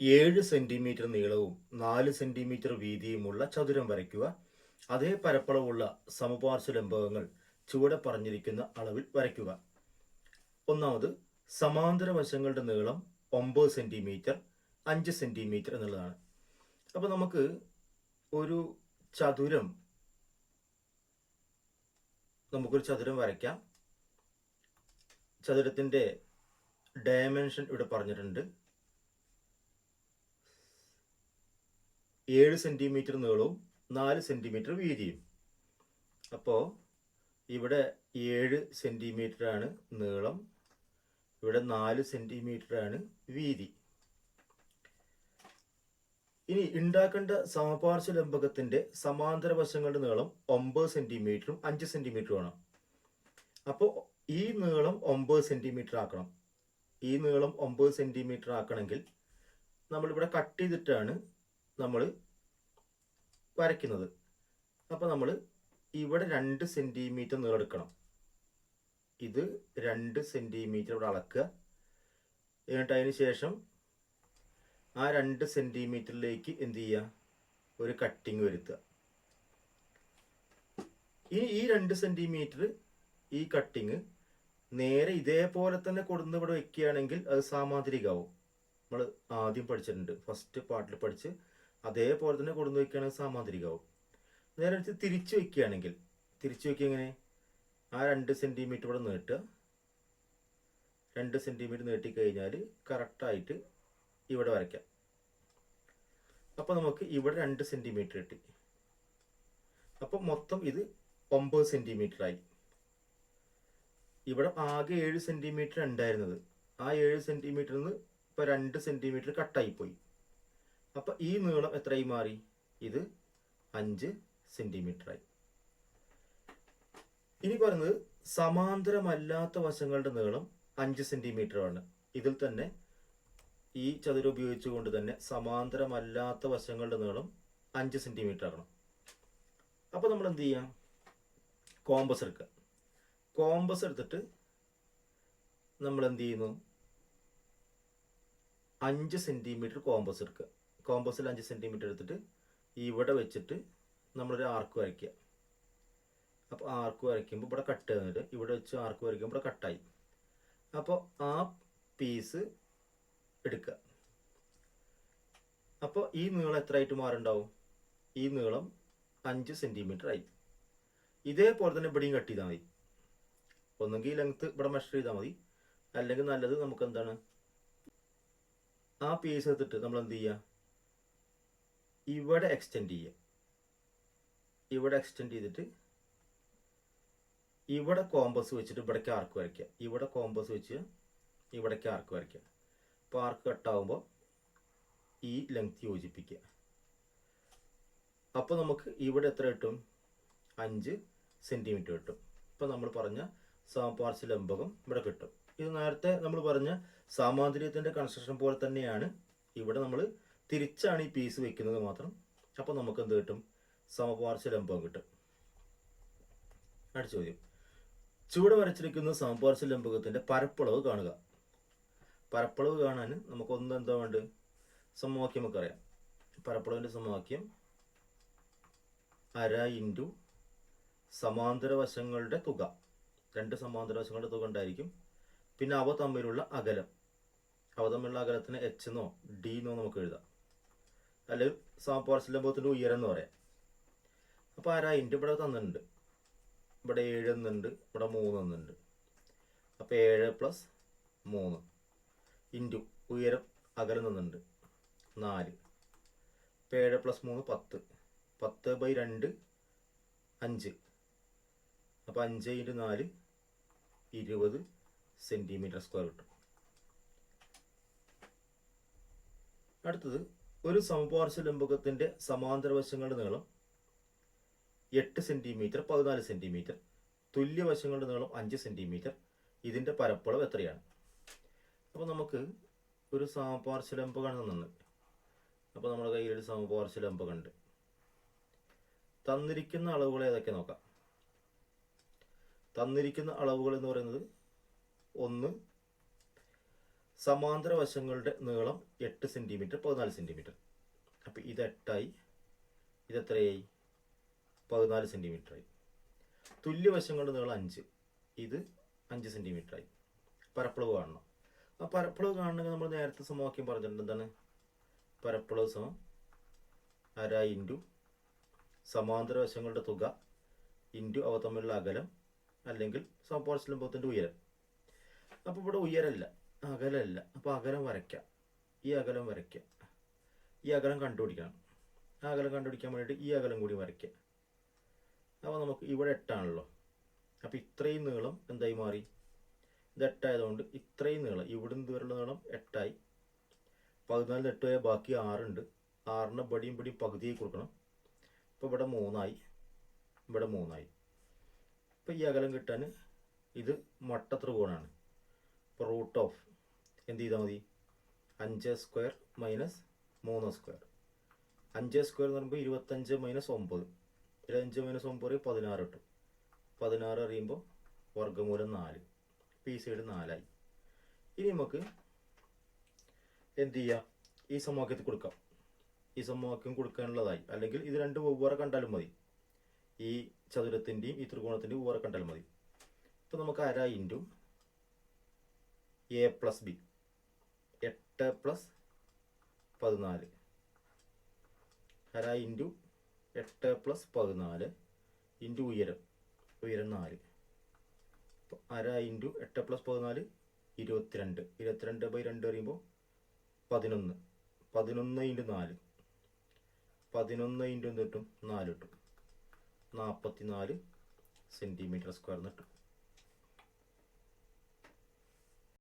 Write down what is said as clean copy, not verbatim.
7 centimetre നീളവും 4 centimetre വീതിയുമുള്ള ചതുരം വരയ്ക്കുക. അതേ പരപ്പളവുള്ള സമപാർശ്വലംബകങ്ങൾ ചുവടെ പറഞ്ഞിരിക്കുന്ന അളവിൽ വരയ്ക്കുക. ഒന്നാമത്, സമാന്തര വശങ്ങളുടെ നീളം 9 സെന്റിമീറ്റർ 5 സെന്റിമീറ്റർ എന്നുള്ളതാണ്. അപ്പോൾ നമുക്ക് ഒരു ചതുരം വരയ്ക്കാം. ചതുരത്തിൻ്റെ ഡയമെൻഷൻ ഇവിടെ പറഞ്ഞിട്ടുണ്ട്. 7 സെന്റിമീറ്റർ നീളവും 4 സെന്റിമീറ്റർ വീതിയും. അപ്പോൾ ഇവിടെ 7 സെന്റിമീറ്റർ ആണ് നീളം, ഇവിടെ 4 സെന്റിമീറ്റർ ആണ് വീതി. ഇനി ഉണ്ടാക്കേണ്ട സമപാർശ്വലംബകത്തിന്റെ സമാന്തര വശങ്ങളുടെ നീളം 9 സെന്റിമീറ്ററും 5 സെന്റിമീറ്ററും ആണ്. അപ്പോൾ ഈ നീളം 9 സെന്റിമീറ്റർ ആക്കണം. ഈ നീളം 9 സെന്റിമീറ്റർ ആക്കണമെങ്കിൽ നമ്മളിവിടെ കട്ട് ചെയ്തിട്ടാണ് നമ്മൾ വരയ്ക്കുന്നത്. അപ്പോൾ നമ്മൾ ഇവിടെ 2 സെന്റിമീറ്റർ നീളം എടുക്കണം. ഇത് 2 സെന്റിമീറ്റർ ഇവിടെ അളക്കുക. എന്നിട്ട് അതിന് ശേഷം ആ 2 സെന്റിമീറ്ററിലേക്ക് എന്ത് ചെയ്യുക, ഒരു കട്ടിങ് വരുത്തുക. ഇനി ഈ 2 സെന്റിമീറ്റർ ഈ കട്ടിങ് നേരെ ഇതേപോലെ തന്നെ കൊടുന്ന് ഇവിടെ വെക്കുകയാണെങ്കിൽ അത് സാമാന്തരികമാവും. നമ്മൾ ആദ്യം പഠിച്ചിട്ടുണ്ട്, ഫസ്റ്റ് പാർട്ടിൽ പഠിച്ച് അതേപോലെ തന്നെ കൊടുന്ന് വെക്കുകയാണെങ്കിൽ സാമാന്തരികമാവും. നേരെ തിരിച്ചു വെക്കുകയാണെങ്കിൽ, തിരിച്ചു വെക്കുക എങ്ങനെ, ആ 2 സെന്റിമീറ്റർ ഇവിടെ നീട്ടുക. 2 സെന്റിമീറ്റർ നീട്ടിക്കഴിഞ്ഞാൽ കറക്റ്റായിട്ട് ഇവിടെ വരയ്ക്കാം. അപ്പോൾ നമുക്ക് ഇവിടെ 2 സെന്റിമീറ്റർ കിട്ടി. അപ്പോൾ മൊത്തം ഇത് 9 സെന്റിമീറ്റർ ആയി. ഇവിടെ ആകെ 7 സെന്റിമീറ്റർ ഉണ്ടായിരുന്നത്, ആ 7 സെന്റിമീറ്ററിൽ നിന്ന് ഇപ്പോൾ 2 സെന്റിമീറ്റർ കട്ടായിപ്പോയി. അപ്പോൾ ഈ നീളം എത്രയായി മാറി, ഇത് 5 സെന്റിമീറ്റർ ആയി. ഇനി പറയുന്നത് സമാന്തരമല്ലാത്ത വശങ്ങളുടെ നീളം 5 സെന്റിമീറ്റർ ആണ്. ഇതിൽ തന്നെ ഈ ചതുരം ഉപയോഗിച്ചുകൊണ്ട് തന്നെ സമാന്തരമല്ലാത്ത വശങ്ങളുടെ നീളം 5 സെന്റിമീറ്റർ ആക്കണം. അപ്പോൾ നമ്മൾ എന്ത് ചെയ്യാം, കോമ്പസ് എടുക്കുക. കോമ്പസ് എടുത്തിട്ട് നമ്മൾ എന്ത് ചെയ്യുന്നു, 5 സെന്റിമീറ്റർ കോമ്പസ് എടുക്കുക. കോമ്പസിൽ 5 സെന്റിമീറ്റർ എടുത്തിട്ട് ഇവിടെ വെച്ചിട്ട് നമ്മളൊരു ആർക്ക് വരയ്ക്കുക. അപ്പോൾ ആർക്ക് വരയ്ക്കുമ്പോൾ ഇവിടെ കട്ട് ചെയ്തിട്ട് ഇവിടെ വെച്ച് ആർക്ക് വരയ്ക്കുമ്പോൾ ഇവിടെ കട്ടായി. അപ്പോൾ ആ പീസ് എടുക്കുക. അപ്പോൾ ഈ നീളം എത്രയായിട്ട് മാറുണ്ടാവും, ഈ നീളം 5 സെന്റിമീറ്റർ ആയി. ഇതേപോലെ തന്നെ ഇവിടെയും കട്ട് ചെയ്താൽ മതി. ഒന്നെങ്കിൽ ലെങ്ത്ത് ഇവിടെ മെഷർ ചെയ്താൽ മതി, അല്ലെങ്കിൽ നല്ലത് നമുക്ക് എന്താണ്, ആ പീസ് എടുത്തിട്ട് നമ്മൾ എന്ത് ചെയ്യുക, ഇവിടെ എക്സ്റ്റെൻഡ് ചെയ്യുക. ഇവിടെ എക്സ്റ്റെൻഡ് ചെയ്തിട്ട് ഇവിടെ കോമ്പസ് വെച്ചിട്ട് ഇവിടേക്ക് ആർക്ക് വരയ്ക്കുക. ഇവിടെ കോമ്പസ് വെച്ച് ഇവിടേക്ക് ആർക്ക് വരയ്ക്കുക. അപ്പോൾ ആർക്ക് കട്ടാവുമ്പോൾ ഈ ലെങ്ത് യോജിപ്പിക്കുക. അപ്പോൾ നമുക്ക് ഇവിടെ എത്ര കിട്ടും, 5 സെന്റിമീറ്റർ കിട്ടും. ഇപ്പോൾ നമ്മൾ പറഞ്ഞ സമപാർശ്വലംബകം ഇവിടെ കിട്ടും. ഇത് നേരത്തെ നമ്മൾ പറഞ്ഞ സാമാന്തരികത്തിൻ്റെ കൺസ്ട്രക്ഷൻ പോലെ തന്നെയാണ്. ഇവിടെ നമ്മൾ തിരിച്ചാണ് ഈ പീസ് വെക്കുന്നത് മാത്രം. അപ്പോൾ നമുക്ക് എന്ത് കിട്ടും, സമപാർശ്വലംബകം കിട്ടും. അടുത്ത ചോദ്യം, ചുവടെ വരച്ചിരിക്കുന്ന സമപാർശ്വലംബകത്തിൻ്റെ പരപ്പളവ് കാണുക. പരപ്പളവ് കാണാൻ നമുക്കൊന്ന് എന്താ വേണ്ടത്, സമവാക്യം നമുക്കറിയാം. പരപ്പളവിൻ്റെ സമവാക്യം 1/2 × സമാന്തര വശങ്ങളുടെ തുക. 2 സമാന്തര വശങ്ങളുടെ തുക ഉണ്ടായിരിക്കും. പിന്നെ അവ തമ്മിലുള്ള അകലം, അവ തമ്മിലുള്ള അകലത്തിന് h എന്നോ d എന്നോ നമുക്ക് എഴുതാം, അല്ലെങ്കിൽ സമപാർശ്വലംബകത്തിൻ്റെ ഉയരം എന്ന് പറയാം. അപ്പോൾ 1/2 ഇവിടെ തന്നിട്ടുണ്ട്, ഇവിടെ 7 എന്നുണ്ട്, ഇവിടെ 3 എന്നുണ്ട്. അപ്പോൾ 7 + 3 ഇൻറ്റു ഉയരം അകലം തന്നിട്ടുണ്ട് 4. അപ്പോൾ 7 + 3 10. 10/2 5. അപ്പോൾ 5 × 4 20 സെന്റിമീറ്റർ സ്ക്വയർ കിട്ടും. അടുത്തത്, ഒരു സമപാർശ്വലംബകത്തിൻ്റെ സമാന്തര വശങ്ങളുടെ നീളം 8 സെന്റിമീറ്റർ 14 സെന്റിമീറ്റർ, തുല്യ വശങ്ങളുടെ നീളം 5 സെന്റിമീറ്റർ. ഇതിൻ്റെ പരപ്പളവ് എത്രയാണ്? അപ്പോൾ നമുക്ക് ഒരു സമപാർശ്വലംബകം തന്നിട്ടുണ്ട്. അപ്പോൾ നമ്മുടെ കയ്യിൽ ഒരു സമപാർശ്വലംബകം ഉണ്ട്. തന്നിരിക്കുന്ന അളവുകൾ ഏതൊക്കെ നോക്കാം. തന്നിരിക്കുന്ന അളവുകൾ എന്ന് പറയുന്നത്, ഒന്ന് സമാന്തര വശങ്ങളുടെ നീളം 8 സെൻറ്റിമീറ്റർ 14 സെൻറ്റിമീറ്റർ. അപ്പോൾ ഇത് 8ആയി, ഇതെത്രയായി? 14 സെൻറ്റിമീറ്ററായി. തുല്യവശങ്ങളുടെ നീളം 5, ഇത് 5 സെൻറ്റിമീറ്ററായി. പരപ്പളവ് കാണണം. ആ പരപ്പളവ് കാണണമെങ്കിൽ നമ്മൾ നേരത്തെ സമവാക്യം പറഞ്ഞിട്ടുണ്ട്. എന്താണ്? പരപ്പളവ് സമം അര ഇൻറ്റു സമാന്തര വശങ്ങളുടെ തുക ഇൻറ്റു അവ തമ്മിലുള്ള അകലം അല്ലെങ്കിൽ സമപാർശ്വലംബത്തിൻ്റെ ഉയരം. അപ്പോൾ ഇവിടെ ഉയരമല്ല, അകലമല്ല. അപ്പോൾ അകലം വരയ്ക്കാം. ഈ അകലം വരയ്ക്കാം. ഈ അകലം കണ്ടുപിടിക്കണം. ആ അകലം കണ്ടുപിടിക്കാൻ വേണ്ടിയിട്ട് ഈ അകലം കൂടി വരയ്ക്കാം. അപ്പോൾ നമുക്ക് ഇവിടെ 8 ആണല്ലോ. അപ്പോൾ ഇത്രയും നീളം എന്തായി മാറി? ഇത് 8 ആയതുകൊണ്ട് ഇത്രയും നീളം, ഇവിടുന്ന് ദൂരമുള്ള നീളം 8ആയി. 14 8 ആയ ബാക്കി 6 ഉണ്ട്. 6ന് ബടിയും ബടിയും പകുതിയായി കൊടുക്കണം. ഇപ്പോൾ ഇവിടെ 3ആയി, ഇവിടെ 3ആയി. ഇപ്പോൾ ഈ അകലം കിട്ടാൻ ഇത് മട്ട ത്രികോണമാണ്. ഇപ്പോൾ റൂട്ട് ഓഫ് എന്ത് ചെയ്താൽ മതി? 5 സ്ക്വയർ മൈനസ് 3 സ്ക്വയർ. 5 സ്ക്വയർ എന്ന് പറയുമ്പോൾ 25 മൈനസ് 9. 25 മൈനസ് 9 16 കിട്ടും. 16 അറിയുമ്പോൾ വർഗ്ഗമൂലം 4. ഈ സൈഡ് 4ആയി. ഇനി നമുക്ക് എന്ത് ചെയ്യാം? ഈ സമവാക്യത്തിൽ കൊടുക്കാം. ഈ സമവാക്യം കൊടുക്കാനുള്ളതായി. അല്ലെങ്കിൽ ഇത് രണ്ട് വെവ്വേറെ കണ്ടാലും മതി. ഈ ചതുരത്തിൻ്റെയും ഈ ത്രികോണത്തിൻ്റെയും വെവ്വേറെ കണ്ടാലും മതി. ഇപ്പോൾ നമുക്ക് അര into A plus B 8 plus 14. അര ഇൻറ്റു 8 പ്ലസ് 14 ഇൻറ്റു ഉയരം 4. അപ്പോൾ അര ഇൻറ്റു 8 പ്ലസ് 14 22. 22/2 അറിയുമ്പോൾ 11. 11 ഇൻറ്റു 4 11 ഇൻറ്റു എന്ത് കിട്ടും? 4 കിട്ടും. 44 സെൻറ്റിമീറ്റർ സ്ക്വയർ കിട്ടും.